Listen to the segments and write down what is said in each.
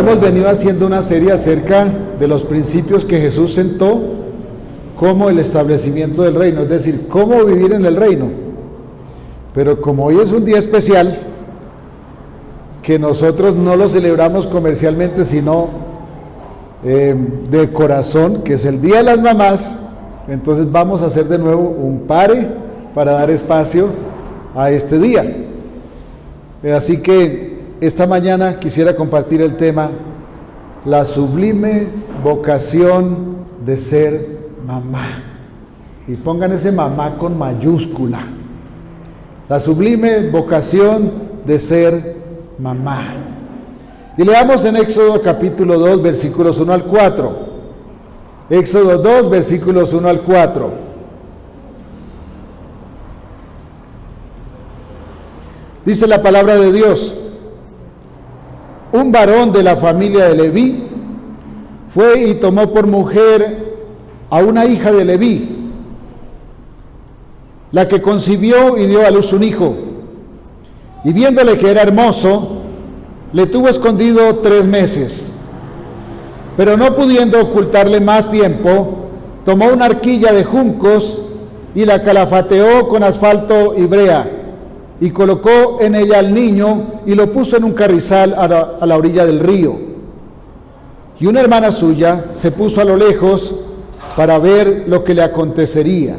Hemos venido haciendo una serie acerca de los principios que Jesús sentó como el establecimiento del reino, es decir, cómo vivir en el reino. Pero como hoy es un día especial, que nosotros no lo celebramos comercialmente, sino de corazón, que es el Día de las Mamás, entonces vamos a hacer de nuevo un pare para dar espacio a este día. Así que esta mañana quisiera compartir el tema, la sublime vocación de ser mamá. Y pongan ese mamá con mayúscula. La sublime vocación de ser mamá. Y leamos en Éxodo capítulo 2, versículos 1 al 4. Éxodo 2, versículos 1 al 4. Dice la palabra de Dios: un varón de la familia de Leví fue y tomó por mujer a una hija de Leví, la que concibió y dio a luz un hijo, y viéndole que era hermoso, le tuvo escondido 3 meses, pero no pudiendo ocultarle más tiempo, tomó una arquilla de juncos y la calafateó con asfalto y brea, y colocó en ella al niño y lo puso en un carrizal a la orilla del río. Y una hermana suya se puso a lo lejos para ver lo que le acontecería.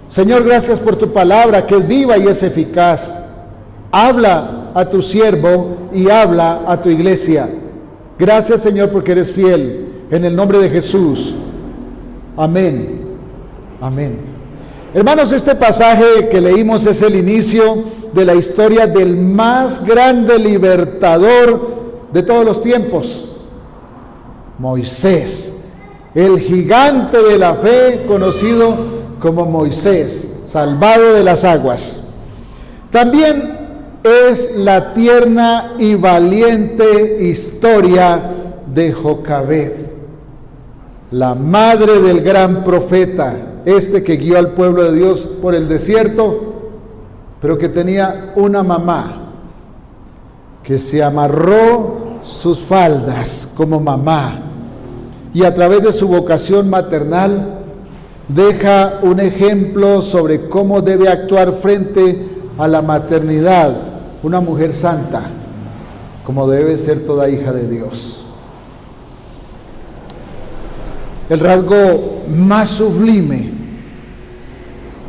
Señor, gracias por tu palabra, que es viva y es eficaz. Habla a tu siervo y habla a tu iglesia. Gracias, Señor, porque eres fiel. En el nombre de Jesús. Amén. Amén. Hermanos, este pasaje que leímos es el inicio de la historia del más grande libertador de todos los tiempos, Moisés, el gigante de la fe conocido como Moisés, salvado de las aguas. También es la tierna y valiente historia de Jocabed, la madre del gran profeta, que guió al pueblo de Dios por el desierto, pero que tenía una mamá que se amarró sus faldas como mamá, y a través de su vocación maternal deja un ejemplo sobre cómo debe actuar frente a la maternidad una mujer santa, como debe ser toda hija de Dios. El rasgo más sublime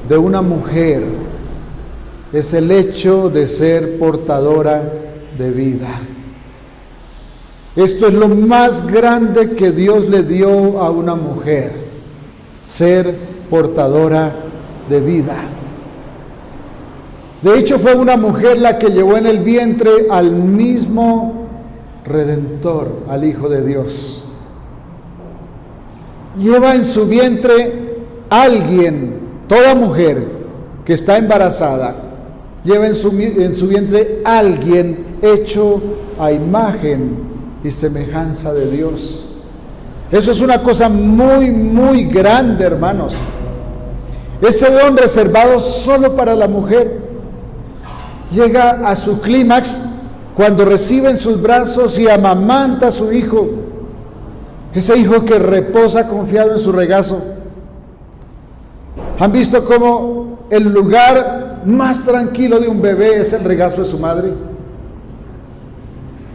de una mujer es el hecho de ser portadora de vida. Esto es lo más grande que Dios le dio a una mujer, ser portadora de vida. De hecho, fue una mujer la que llevó en el vientre al mismo Redentor, al Hijo de Dios. Lleva en su vientre alguien, toda mujer que está embarazada, lleva en su vientre alguien hecho a imagen y semejanza de Dios. Eso es una cosa muy, muy grande, hermanos. Ese don reservado solo para la mujer llega a su clímax cuando recibe en sus brazos y amamanta a su hijo. Ese hijo que reposa confiado en su regazo. ¿Han visto cómo el lugar más tranquilo de un bebé es el regazo de su madre?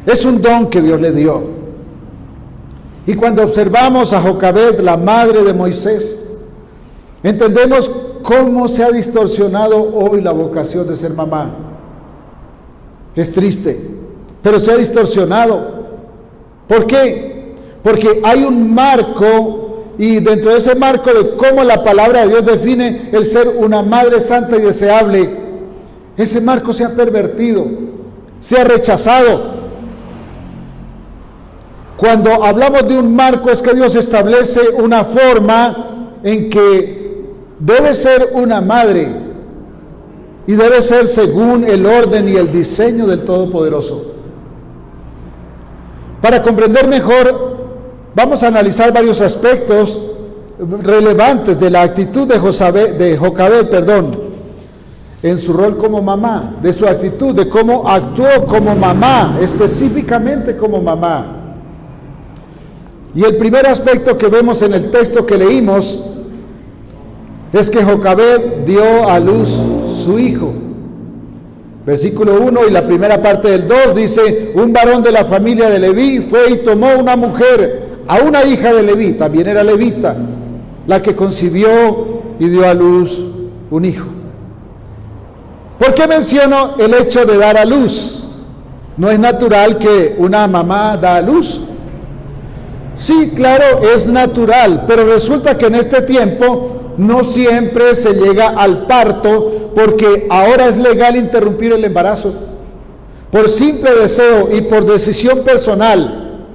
Es un don que Dios le dio. Y cuando observamos a Jocabed, la madre de Moisés, entendemos cómo se ha distorsionado hoy la vocación de ser mamá. Es triste, pero se ha distorsionado. ¿Por qué? Porque hay un marco, y dentro de ese marco de cómo la palabra de Dios define el ser una madre santa y deseable, ese marco se ha pervertido, se ha rechazado. Cuando hablamos de un marco es que Dios establece una forma en que debe ser una madre, y debe ser según el orden y el diseño del Todopoderoso. Para comprender mejor, vamos a analizar varios aspectos relevantes de la actitud de Jocabed. en su rol como mamá, de su actitud, de cómo actuó como mamá, específicamente como mamá. Y el primer aspecto que vemos en el texto que leímos es que Jocabed dio a luz su hijo. Versículo 1 y la primera parte del 2 dice: un varón de la familia de Leví fue y tomó una mujer, a una hija de Leví, también era levita, la que concibió y dio a luz un hijo. ¿Por qué menciono el hecho de dar a luz? ¿No es natural que una mamá da a luz? Sí, claro, es natural, pero resulta que en este tiempo no siempre se llega al parto, porque ahora es legal interrumpir el embarazo. Por simple deseo y por decisión personal,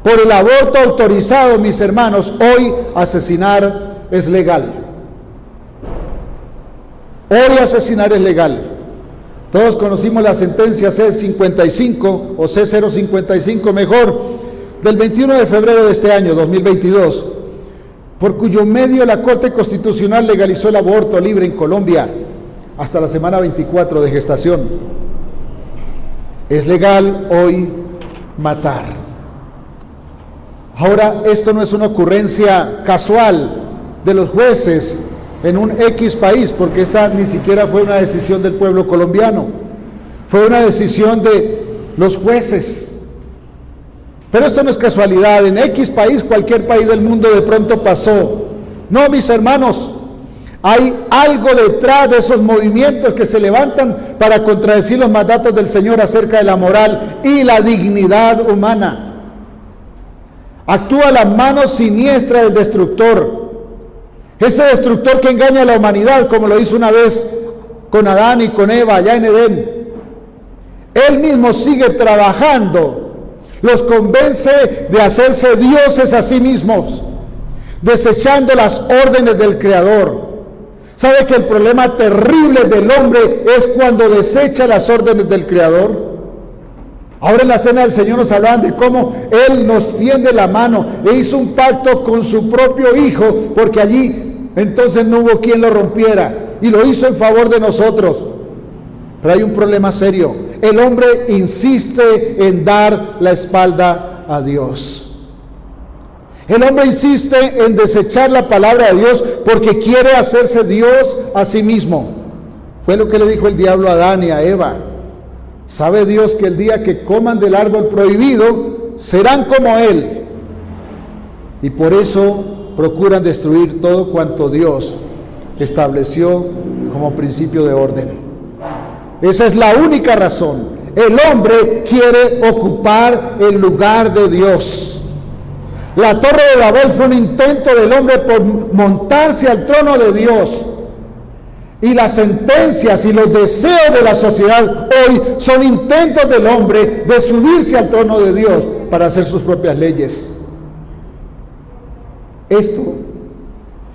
por el aborto autorizado, mis hermanos, hoy asesinar es legal. Hoy asesinar es legal. Todos conocimos la sentencia C-55 o C-055 mejor, del 21 de febrero de este año, 2022, por cuyo medio la Corte Constitucional legalizó el aborto libre en Colombia hasta la semana 24 de gestación. Es legal hoy matar. Ahora, esto no es una ocurrencia casual de los jueces en un X país, porque esta ni siquiera fue una decisión del pueblo colombiano, fue una decisión de los jueces. Pero esto no es casualidad, en X país, cualquier país del mundo de pronto pasó. No, mis hermanos, hay algo detrás de esos movimientos que se levantan para contradecir los mandatos del Señor acerca de la moral y la dignidad humana. Actúa la mano siniestra del destructor, ese destructor que engaña a la humanidad, como lo hizo una vez con Adán y con Eva allá en Edén. Él mismo sigue trabajando, los convence de hacerse dioses a sí mismos, desechando las órdenes del Creador. ¿Sabe que el problema terrible del hombre es cuando desecha las órdenes del Creador? Ahora en la cena del Señor nos hablaban de cómo Él nos tiende la mano e hizo un pacto con su propio Hijo, porque allí entonces no hubo quien lo rompiera, y lo hizo en favor de nosotros. Pero hay un problema serio. El hombre insiste en dar la espalda a Dios. El hombre insiste en desechar la palabra de Dios porque quiere hacerse Dios a sí mismo. Fue lo que le dijo el diablo a Adán y a Eva. ¿Sabe Dios que el día que coman del árbol prohibido serán como Él? Y por eso procuran destruir todo cuanto Dios estableció como principio de orden. Esa es la única razón. El hombre quiere ocupar el lugar de Dios. La Torre de Babel fue un intento del hombre por montarse al trono de Dios. Y las sentencias y los deseos de la sociedad hoy son intentos del hombre de subirse al trono de Dios para hacer sus propias leyes. Esto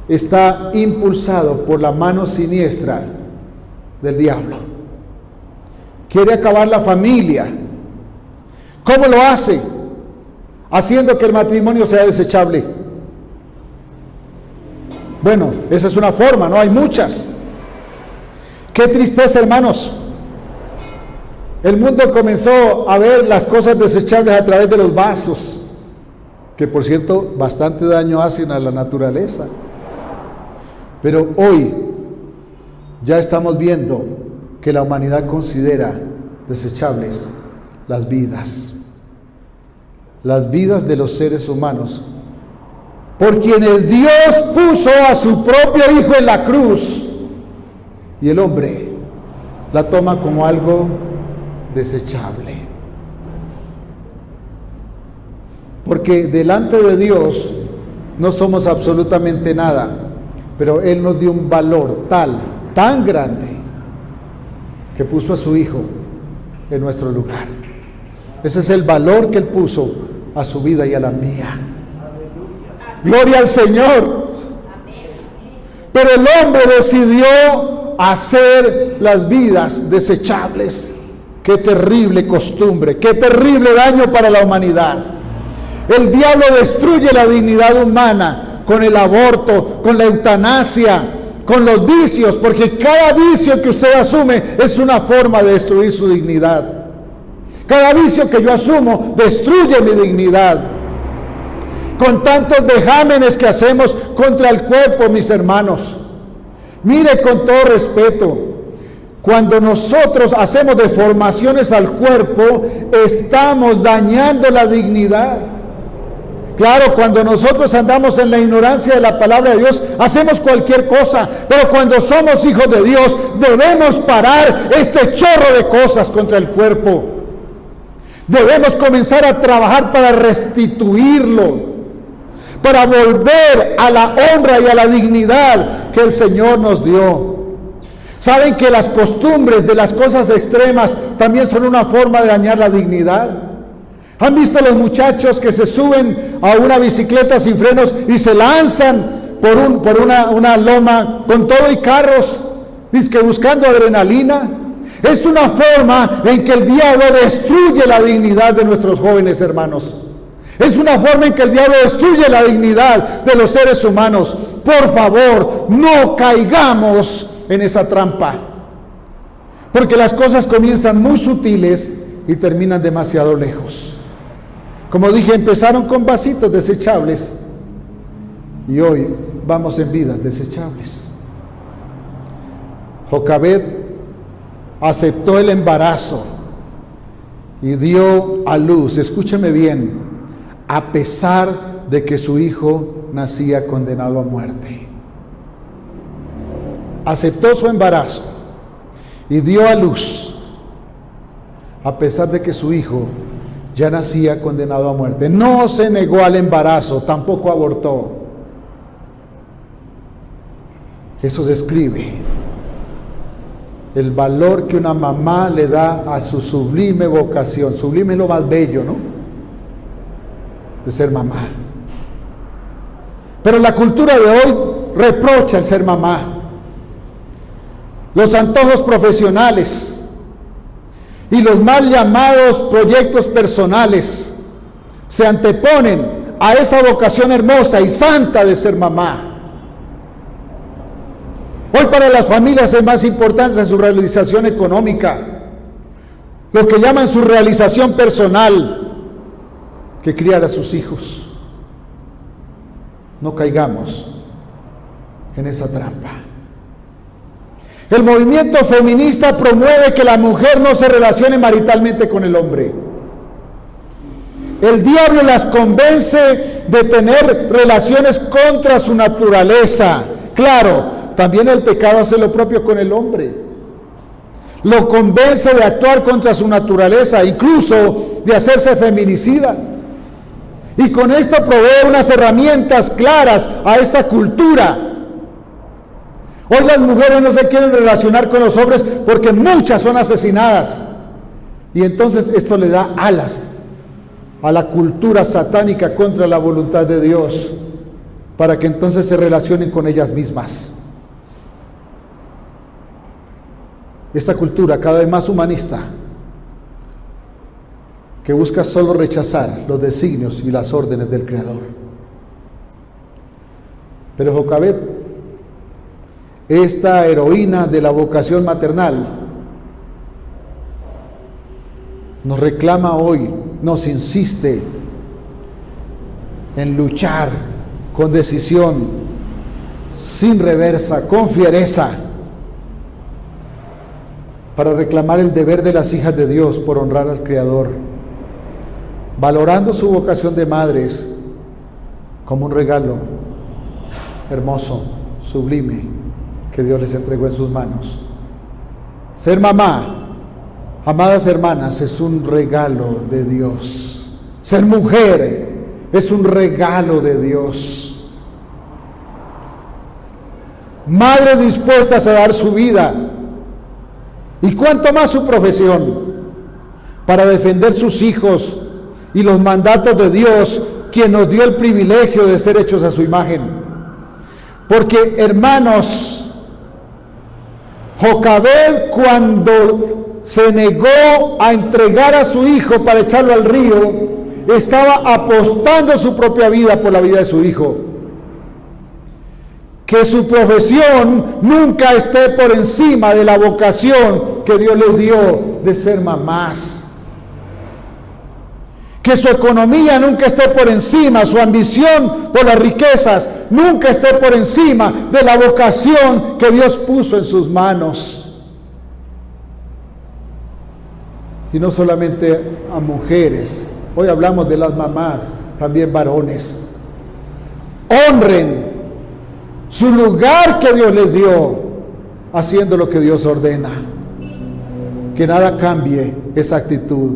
está impulsado por la mano siniestra del diablo. Quiere acabar la familia. ¿Cómo lo hace? Haciendo que el matrimonio sea desechable. Bueno, esa es una forma, no hay muchas. Qué tristeza, hermanos. El mundo comenzó a ver las cosas desechables a través de los vasos, que por cierto bastante daño hacen a la naturaleza. Pero hoy ya estamos viendo que la humanidad considera desechables las vidas de los seres humanos, por quienes Dios puso a su propio Hijo en la cruz, y el hombre la toma como algo desechable. Porque delante de Dios no somos absolutamente nada, pero Él nos dio un valor tan grande, que puso a su Hijo en nuestro lugar. Ese es el valor que Él puso a su vida y a la mía. Gloria al Señor. Pero el hombre decidió hacer las vidas desechables. Qué terrible costumbre, qué terrible daño para la humanidad. El diablo destruye la dignidad humana con el aborto, con la eutanasia, con los vicios, porque cada vicio que usted asume es una forma de destruir su dignidad. Cada vicio que yo asumo destruye mi dignidad. Con tantos vejámenes que hacemos contra el cuerpo, mis hermanos. Mire, con todo respeto, cuando nosotros hacemos deformaciones al cuerpo, estamos dañando la dignidad. Claro, cuando nosotros andamos en la ignorancia de la palabra de Dios, hacemos cualquier cosa, pero cuando somos hijos de Dios, debemos parar este chorro de cosas contra el cuerpo. Debemos comenzar a trabajar para restituirlo, para volver a la honra y a la dignidad que el Señor nos dio. ¿Saben que las costumbres de las cosas extremas también son una forma de dañar la dignidad? ¿Han visto los muchachos que se suben a una bicicleta sin frenos y se lanzan por una loma con todo y carros, dizque buscando adrenalina? Es una forma en que el diablo destruye la dignidad de nuestros jóvenes hermanos. Es una forma en que el diablo destruye la dignidad de los seres humanos. Por favor, no caigamos en esa trampa, porque las cosas comienzan muy sutiles y terminan demasiado lejos. Como dije, empezaron con vasitos desechables y hoy vamos en vidas desechables. Jocabed aceptó el embarazo y dio a luz, escúcheme bien, a pesar de que su hijo nacía condenado a muerte. Aceptó su embarazo y dio a luz, a pesar de que su hijo ya nacía condenado a muerte. No se negó al embarazo, tampoco abortó. Eso describe el valor que una mamá le da a su sublime vocación. Sublime es lo más bello, ¿no? De ser mamá. Pero la cultura de hoy reprocha el ser mamá. Los antojos profesionales y los mal llamados proyectos personales se anteponen a esa vocación hermosa y santa de ser mamá. Hoy para las familias es más importante su realización económica, lo que llaman su realización personal, que criar a sus hijos. No caigamos en esa trampa. El movimiento feminista promueve que la mujer no se relacione maritalmente con el hombre. El diablo las convence de tener relaciones contra su naturaleza. Claro, también el pecado hace lo propio con el hombre. Lo convence de actuar contra su naturaleza, incluso de hacerse feminicida. Y con esto provee unas herramientas claras a esta cultura. Hoy las mujeres no se quieren relacionar con los hombres porque muchas son asesinadas. Y entonces esto le da alas a la cultura satánica contra la voluntad de Dios, para que entonces se relacionen con ellas mismas. Esta cultura cada vez más humanista, que busca solo rechazar los designios y las órdenes del Creador. Pero Jocabed, esta heroína de la vocación maternal, nos reclama hoy, nos insiste en luchar con decisión, sin reversa, con fiereza, para reclamar el deber de las hijas de Dios por honrar al Creador, valorando su vocación de madres como un regalo hermoso, sublime, que Dios les entregó en sus manos. Ser mamá, amadas hermanas, es un regalo de Dios. Ser mujer es un regalo de Dios. Madres dispuestas a dar su vida, y cuanto más su profesión, para defender sus hijos y los mandatos de Dios, quien nos dio el privilegio de ser hechos a su imagen. Porque, hermanos, Jocabed, cuando se negó a entregar a su hijo para echarlo al río, estaba apostando su propia vida por la vida de su hijo. que su profesión nunca esté por encima de la vocación que Dios les dio de ser mamás. Que su economía nunca esté por encima, su ambición por las riquezas nunca esté por encima de la vocación que Dios puso en sus manos. Y no solamente a mujeres, hoy hablamos de las mamás, también varones. Honren su lugar que Dios les dio, haciendo lo que Dios ordena. Que nada cambie esa actitud.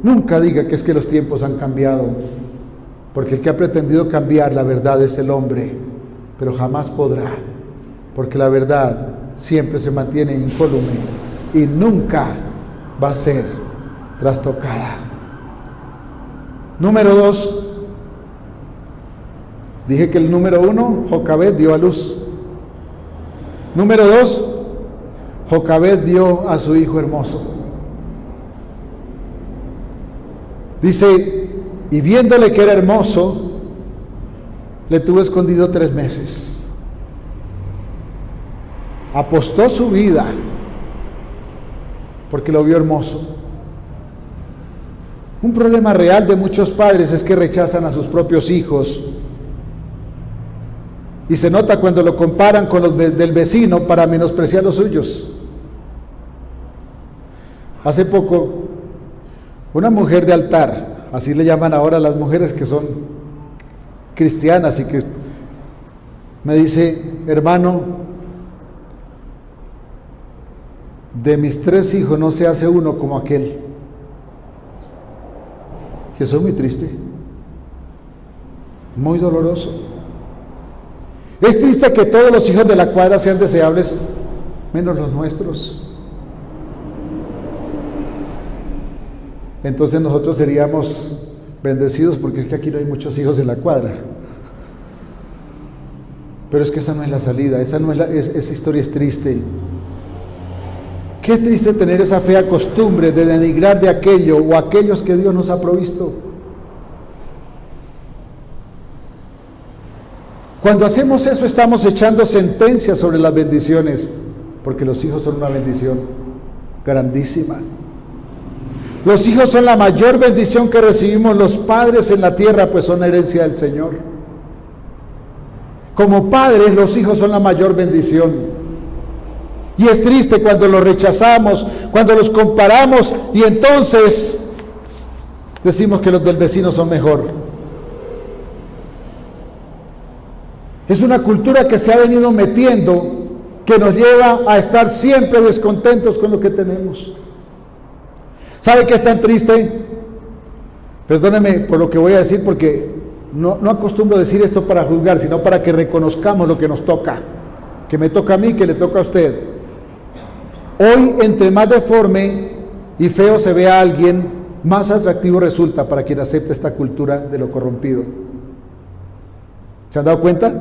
Nunca diga que es que los tiempos han cambiado, porque el que ha pretendido cambiar la verdad es el hombre, pero jamás podrá, porque la verdad siempre se mantiene incólume y nunca va a ser trastocada. Número 2. Dije que el número 1, Jocabed dio a luz. Número 2, Jocabed vio a su hijo hermoso. Dice, y viéndole que era hermoso, le tuvo escondido 3 meses. Apostó su vida porque lo vio hermoso. Un problema real de muchos padres es que rechazan a sus propios hijos. Y se nota cuando lo comparan con los del vecino para menospreciar los suyos. Hace poco, una mujer de altar, así le llaman ahora a las mujeres que son cristianas y que me dice, hermano, de mis 3 hijos no se hace uno como aquel. Que soy muy triste, muy doloroso. Es triste que todos los hijos de la cuadra sean deseables, menos los nuestros. Entonces nosotros seríamos bendecidos porque es que aquí no hay muchos hijos en la cuadra. Pero es que esa no es la salida, esa historia es triste. Qué triste tener esa fea costumbre de denigrar de aquello o aquellos que Dios nos ha provisto. Cuando hacemos eso estamos echando sentencias sobre las bendiciones, porque los hijos son una bendición grandísima. Los hijos son la mayor bendición que recibimos los padres en la tierra, pues son herencia del Señor. Como padres, los hijos son la mayor bendición. Y es triste cuando los rechazamos, cuando los comparamos y entonces decimos que los del vecino son mejor. Es una cultura que se ha venido metiendo, que nos lleva a estar siempre descontentos con lo que tenemos. ¿Sabe qué es tan triste? Perdóneme por lo que voy a decir, porque no acostumbro decir esto para juzgar, sino para que reconozcamos lo que nos toca, que me toca a mí, que le toca a usted. Hoy, entre más deforme y feo se ve a alguien, más atractivo resulta para quien acepta esta cultura de lo corrompido. ¿Se han dado cuenta?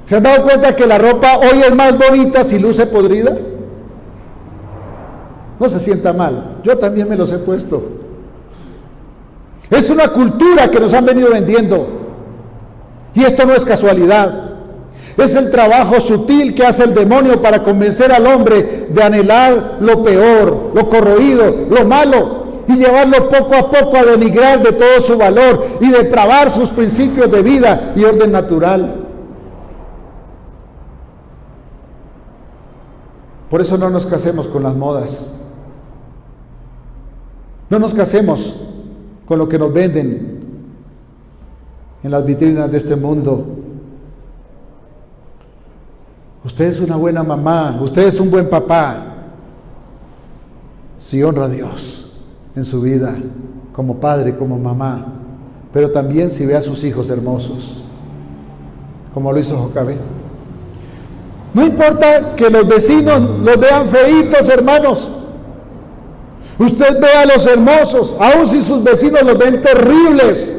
¿Se han dado cuenta que la ropa hoy es más bonita si luce podrida? No se sienta mal, yo también me los he puesto. Es una cultura que nos han venido vendiendo. Y esto no es casualidad. Es el trabajo sutil que hace el demonio para convencer al hombre de anhelar lo peor, lo corroído, lo malo, y llevarlo poco a poco a denigrar de todo su valor y depravar sus principios de vida y orden natural. Por eso no nos casemos con las modas. No nos casemos con lo que nos venden en las vitrinas de este mundo. Usted es una buena mamá, usted es un buen papá, si honra a Dios en su vida, como padre, como mamá, pero también si ve a sus hijos hermosos, como lo hizo Jocabed. No importa que los vecinos los vean feitos, hermanos. Usted ve a los hermosos, aun si sus vecinos los ven terribles,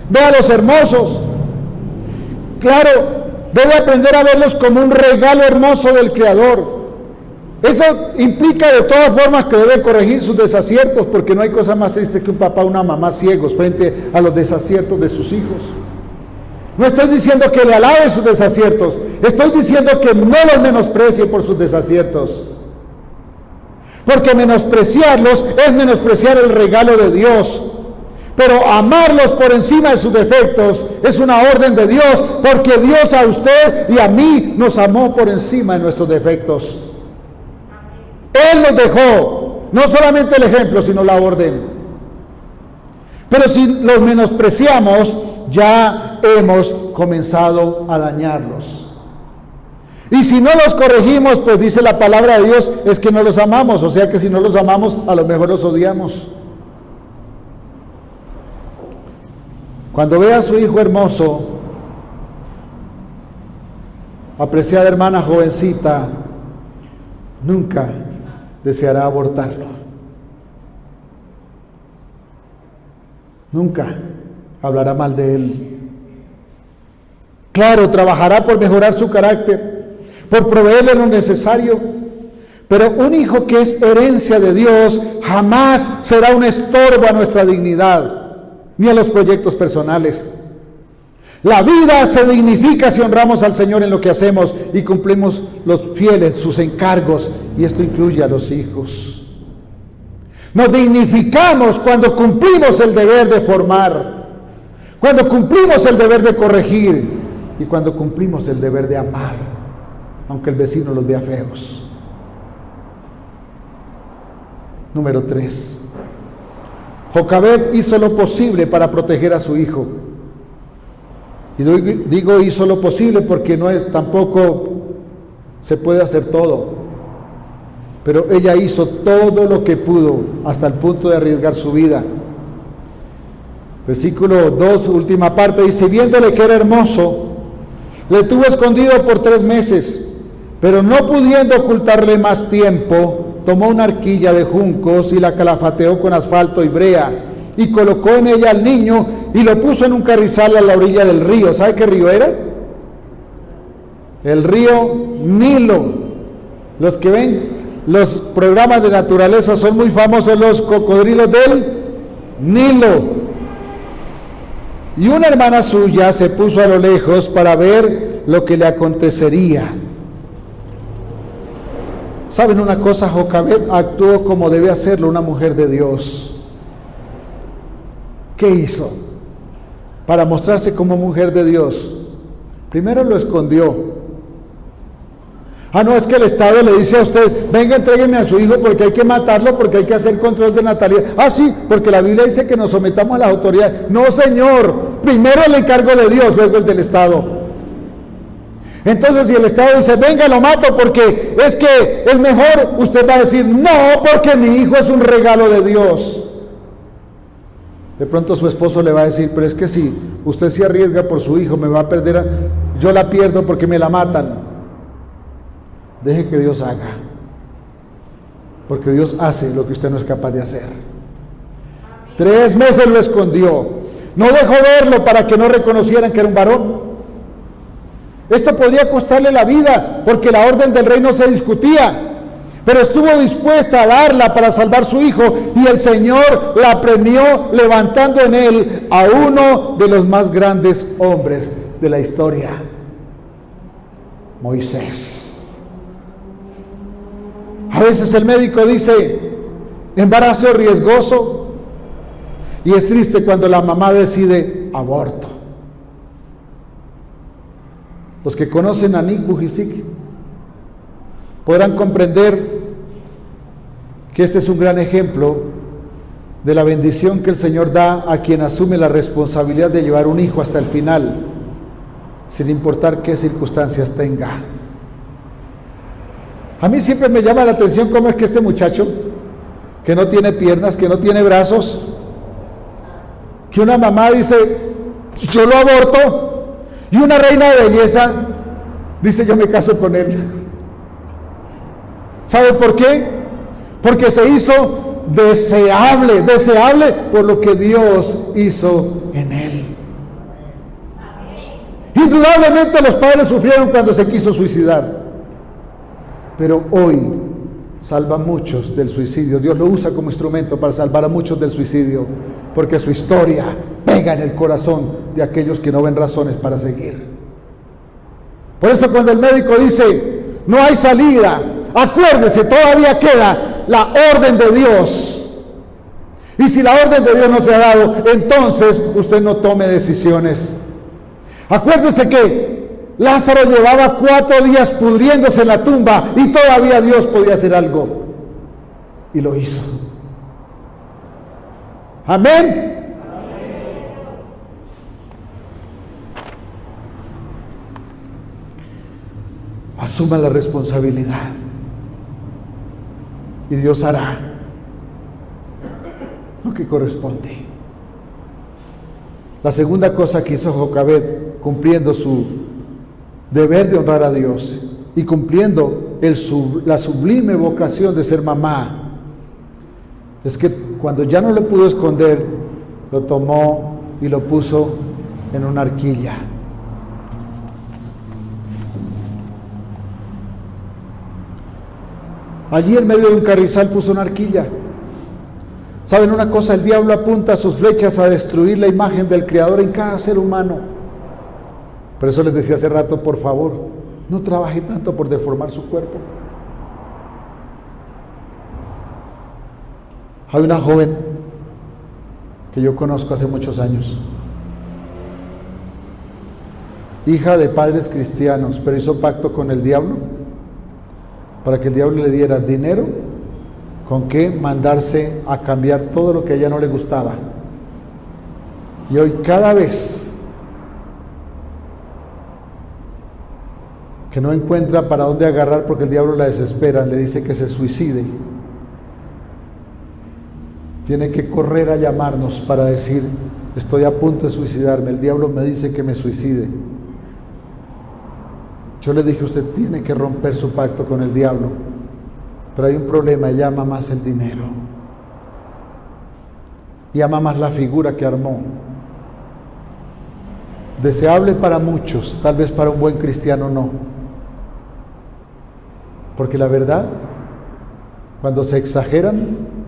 ve a los hermosos. Claro, debe aprender a verlos como un regalo hermoso del Creador. Eso implica de todas formas que debe corregir sus desaciertos, porque no hay cosa más triste que un papá o una mamá ciegos frente a los desaciertos de sus hijos. No estoy diciendo que le alabe sus desaciertos, estoy diciendo que no los menosprecie por sus desaciertos. Porque menospreciarlos es menospreciar el regalo de Dios. Pero amarlos por encima de sus defectos es una orden de Dios, porque Dios a usted y a mí nos amó por encima de nuestros defectos. Él nos dejó no solamente el ejemplo, sino la orden. Pero si los menospreciamos, ya hemos comenzado a dañarlos. Y si no los corregimos, pues dice la palabra de Dios, es que no los amamos. O sea que si no los amamos, a lo mejor los odiamos. Cuando vea a su hijo hermoso, apreciada hermana jovencita, nunca deseará abortarlo. Nunca hablará mal de él. Claro, trabajará por mejorar su carácter, por proveerle lo necesario, pero un hijo que es herencia de Dios jamás será un estorbo a nuestra dignidad, ni a los proyectos personales. La vida se dignifica si honramos al Señor en lo que hacemos y cumplimos los fieles sus encargos, y esto incluye a los hijos. Nos dignificamos cuando cumplimos el deber de formar, cuando cumplimos el deber de corregir y cuando cumplimos el deber de amar, aunque el vecino los vea feos. Número 3. Jocabed hizo lo posible para proteger a su hijo. Y digo hizo lo posible porque tampoco se puede hacer todo. Pero ella hizo todo lo que pudo hasta el punto de arriesgar su vida. Versículo 2, última parte, dice: viéndole que era hermoso, le tuvo escondido por 3 meses, pero no pudiendo ocultarle más tiempo, tomó una arquilla de juncos y la calafateó con asfalto y brea, y colocó en ella al niño y lo puso en un carrizal a la orilla del río. ¿Sabe qué río era? El río Nilo. Los que ven los programas de naturaleza son muy famosos, los cocodrilos del Nilo. Y una hermana suya se puso a lo lejos para ver lo que le acontecería. ¿Saben una cosa? Jocabed actuó como debe hacerlo una mujer de Dios. ¿Qué hizo para mostrarse como mujer de Dios? Primero lo escondió. No, es que el Estado le dice a usted: venga, entrégueme a su hijo porque hay que matarlo, porque hay que hacer control de natalidad. Sí, porque la Biblia dice que nos sometamos a las autoridades. No, señor, primero el encargo de Dios, luego el del Estado. Entonces, si el Estado dice: venga, lo mato porque es que es mejor, usted va a decir: no, porque mi hijo es un regalo de Dios. De pronto su esposo le va a decir: pero es que si usted se arriesga por su hijo, me va a perder, yo la pierdo porque me la matan. Deje que Dios haga, porque Dios hace lo que usted no es capaz de hacer. 3 meses lo escondió, no dejó verlo para que no reconocieran que era un varón. Esto podría costarle la vida, porque la orden del rey no se discutía, pero estuvo dispuesta a darla para salvar su hijo, y el Señor la premió levantando en él a uno de los más grandes hombres de la historia, Moisés. A veces el médico dice: embarazo riesgoso, y es triste cuando la mamá decide aborto. Los que conocen a Nick Vujicic podrán comprender que este es un gran ejemplo de la bendición que el Señor da a quien asume la responsabilidad de llevar un hijo hasta el final, sin importar qué circunstancias tenga. A mí siempre me llama la atención cómo es que este muchacho, que no tiene piernas, que no tiene brazos, que una mamá dice: yo lo aborto, y una reina de belleza dice: yo me caso con él. ¿Sabe por qué? Porque se hizo deseable por lo que Dios hizo en él. Indudablemente los padres sufrieron cuando se quiso suicidar, pero hoy salva a muchos del suicidio. Dios lo usa como instrumento para salvar a muchos del suicidio, porque su historia pega en el corazón de aquellos que no ven razones para seguir. Por eso cuando el médico dice, no hay salida, acuérdese, todavía queda la orden de Dios. Y si la orden de Dios no se ha dado, entonces usted no tome decisiones. Acuérdese que Lázaro llevaba 4 días pudriéndose en la tumba y todavía Dios podía hacer algo. Y lo hizo. Amén. Asuma la responsabilidad y Dios hará lo que corresponde. La segunda cosa que hizo Jocabed, cumpliendo su deber de honrar a Dios y cumpliendo la sublime vocación de ser mamá, es que cuando ya no lo pudo esconder, lo tomó y lo puso en una arquilla. Allí en medio de un carrizal puso una arquilla. ¿Saben una cosa? El diablo apunta sus flechas a destruir la imagen del Creador en cada ser humano. Por eso les decía hace rato, por favor, no trabaje tanto por deformar su cuerpo. Hay una joven que yo conozco hace muchos años, hija de padres cristianos, pero hizo pacto con el diablo para que el diablo le diera dinero con qué mandarse a cambiar todo lo que a ella no le gustaba. Y hoy cada vez que no encuentra para dónde agarrar porque el diablo la desespera, le dice que se suicide. Tiene que correr a llamarnos para decir, estoy a punto de suicidarme, el diablo me dice que me suicide. Yo le dije, usted tiene que romper su pacto con el diablo, pero hay un problema, ella ama más el dinero y ama más la figura que armó. Deseable para muchos, tal vez para un buen cristiano no, porque la verdad, cuando se exageran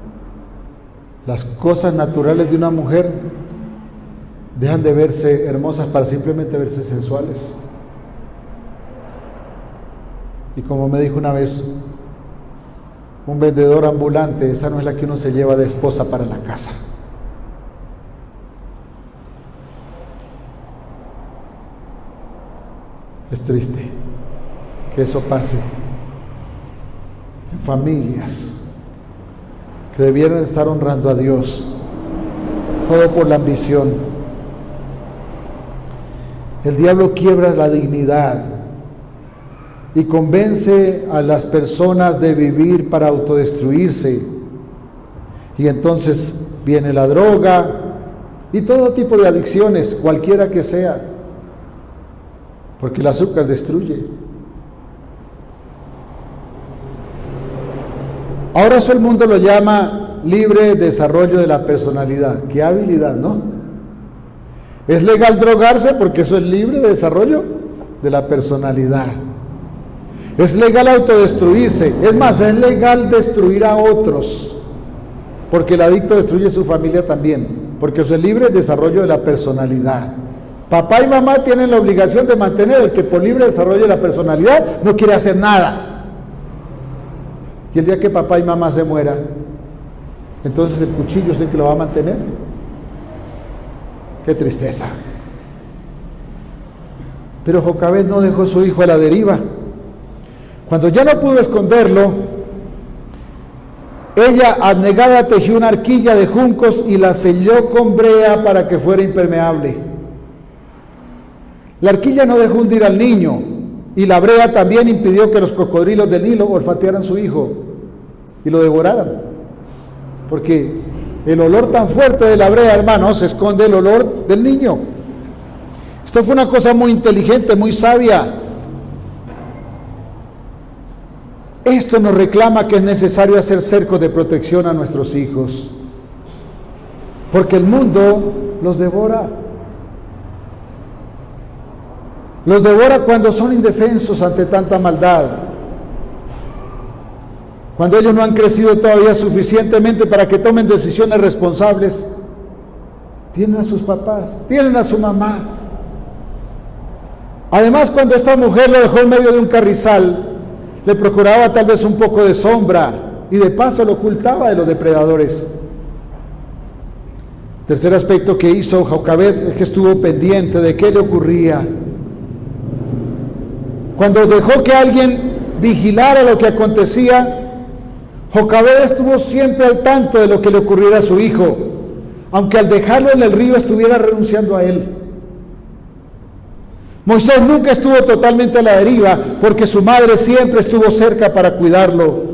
las cosas naturales de una mujer, dejan de verse hermosas para simplemente verse sensuales. Y como me dijo una vez un vendedor ambulante, esa no es la que uno se lleva de esposa para la casa. Es triste que eso pase en familias que debieran estar honrando a Dios, todo por la ambición. El diablo quiebra la dignidad y convence a las personas de vivir para autodestruirse. Y entonces viene la droga y todo tipo de adicciones, cualquiera que sea, porque el azúcar destruye. Ahora eso el mundo lo llama libre desarrollo de la personalidad. Qué habilidad, ¿no? Es legal drogarse porque eso es libre desarrollo de la personalidad. Es legal autodestruirse, es más, es legal destruir a otros, porque el adicto destruye su familia también, porque eso es libre desarrollo de la personalidad. Papá y mamá tienen la obligación de mantener el que por libre desarrollo de la personalidad no quiere hacer nada. Y el día que papá y mamá se mueran, entonces el cuchillo es el que lo va a mantener. Qué tristeza. Pero Jocabed no dejó a su hijo a la deriva. Cuando ya no pudo esconderlo, ella abnegada tejió una arquilla de juncos y la selló con brea para que fuera impermeable. La arquilla no dejó hundir al niño, y la brea también impidió que los cocodrilos del Nilo olfatearan a su hijo y lo devoraran. Porque el olor tan fuerte de la brea, hermanos, esconde el olor del niño. Esto fue una cosa muy inteligente, muy sabia. Esto nos reclama que es necesario hacer cercos de protección a nuestros hijos, porque el mundo los devora. Los devora cuando son indefensos ante tanta maldad, cuando ellos no han crecido todavía suficientemente para que tomen decisiones responsables. tienen a sus papás, tienen a su mamá. Además, cuando esta mujer lo dejó en medio de un carrizal, le procuraba tal vez un poco de sombra y de paso lo ocultaba de los depredadores. Tercer aspecto que hizo Jocabed es que estuvo pendiente de qué le ocurría. Cuando dejó que alguien vigilara lo que acontecía, Jocabed estuvo siempre al tanto de lo que le ocurriera a su hijo, aunque al dejarlo en el río estuviera renunciando a él. Moisés nunca estuvo totalmente a la deriva porque su madre siempre estuvo cerca para cuidarlo.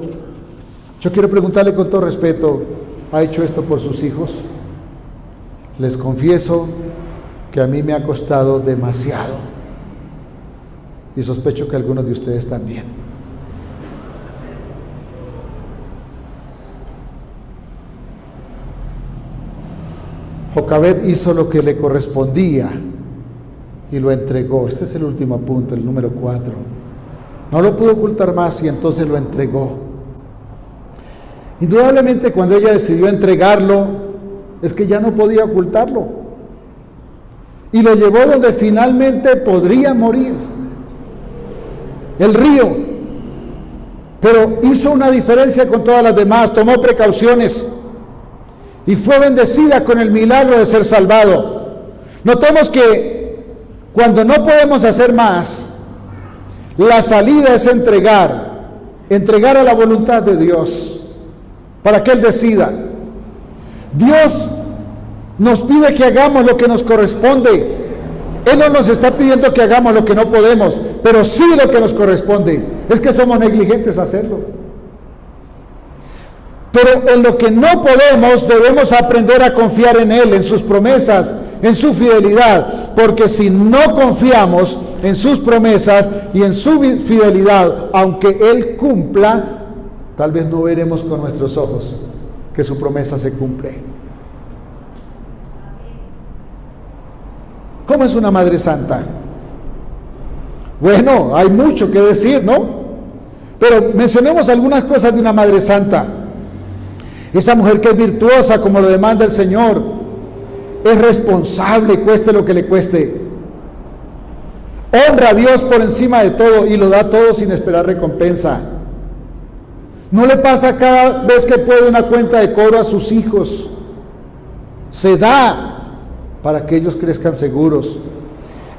Yo quiero preguntarle con todo respeto, ¿ha hecho esto por sus hijos? Les confieso que a mí me ha costado demasiado y sospecho que algunos de ustedes también. Jocabed hizo lo que le correspondía y lo entregó. Este es el último punto, el número 4. No lo pudo ocultar más y entonces lo entregó. Indudablemente cuando ella decidió entregarlo, es que ya no podía ocultarlo. Y lo llevó donde finalmente podría morir, el río. Pero hizo una diferencia con todas las demás, tomó precauciones y fue bendecida con el milagro de ser salvado. Notemos que cuando no podemos hacer más, la salida es entregar a la voluntad de Dios, para que Él decida. Dios nos pide que hagamos lo que nos corresponde. Él no nos está pidiendo que hagamos lo que no podemos, pero sí lo que nos corresponde. Es que somos negligentes a hacerlo. Pero en lo que no podemos debemos aprender a confiar en Él, en sus promesas, en su fidelidad, porque si no confiamos en sus promesas y en su fidelidad, aunque Él cumpla, tal vez no veremos con nuestros ojos que su promesa se cumple. ¿Cómo es una madre santa? Bueno, hay mucho que decir, ¿no? Pero mencionemos algunas cosas de una madre santa. Esa mujer que es virtuosa como lo demanda el Señor, es responsable, cueste lo que le cueste. Honra a Dios por encima de todo y lo da todo sin esperar recompensa. No le pasa cada vez que puede una cuenta de cobro a sus hijos. Se da para que ellos crezcan seguros.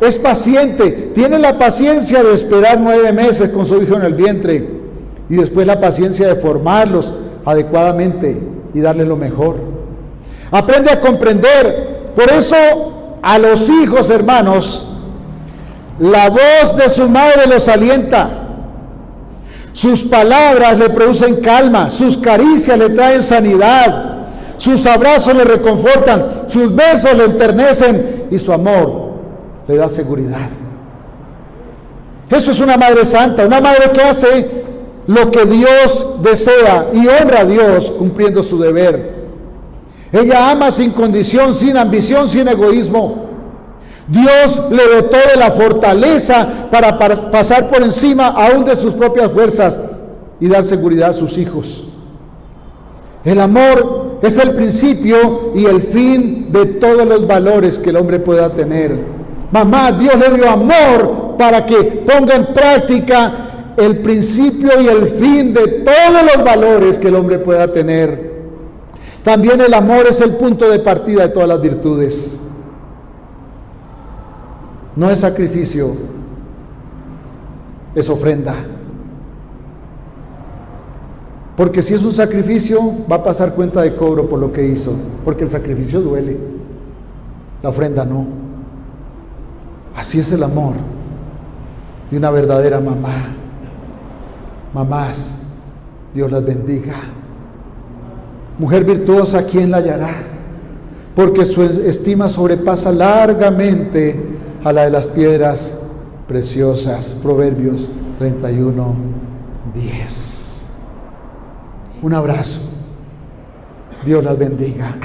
Es paciente, tiene la paciencia de esperar 9 meses con su hijo en el vientre y después la paciencia de formarlos adecuadamente y darles lo mejor. Aprende a comprender. Por eso a los hijos, hermanos, la voz de su madre los alienta. Sus palabras le producen calma, sus caricias le traen sanidad, sus abrazos le reconfortan, sus besos le enternecen y su amor le da seguridad. Eso es una madre santa, una madre que hace lo que Dios desea y honra a Dios cumpliendo su deber. Ella ama sin condición, sin ambición, sin egoísmo. Dios le dotó de la fortaleza para pasar por encima aún de sus propias fuerzas y dar seguridad a sus hijos. El amor es el principio y el fin de todos los valores que el hombre pueda tener. Mamá, Dios le dio amor para que ponga en práctica el principio y el fin de todos los valores que el hombre pueda tener. También el amor es el punto de partida de todas las virtudes. No es sacrificio, es ofrenda. Porque si es un sacrificio, va a pasar cuenta de cobro por lo que hizo, porque el sacrificio duele, la ofrenda no. Así es el amor de una verdadera mamá. Mamás, Dios las bendiga. Mujer virtuosa, ¿quién la hallará? Porque su estima sobrepasa largamente a la de las piedras preciosas. Proverbios 31:10. Un abrazo. Dios las bendiga.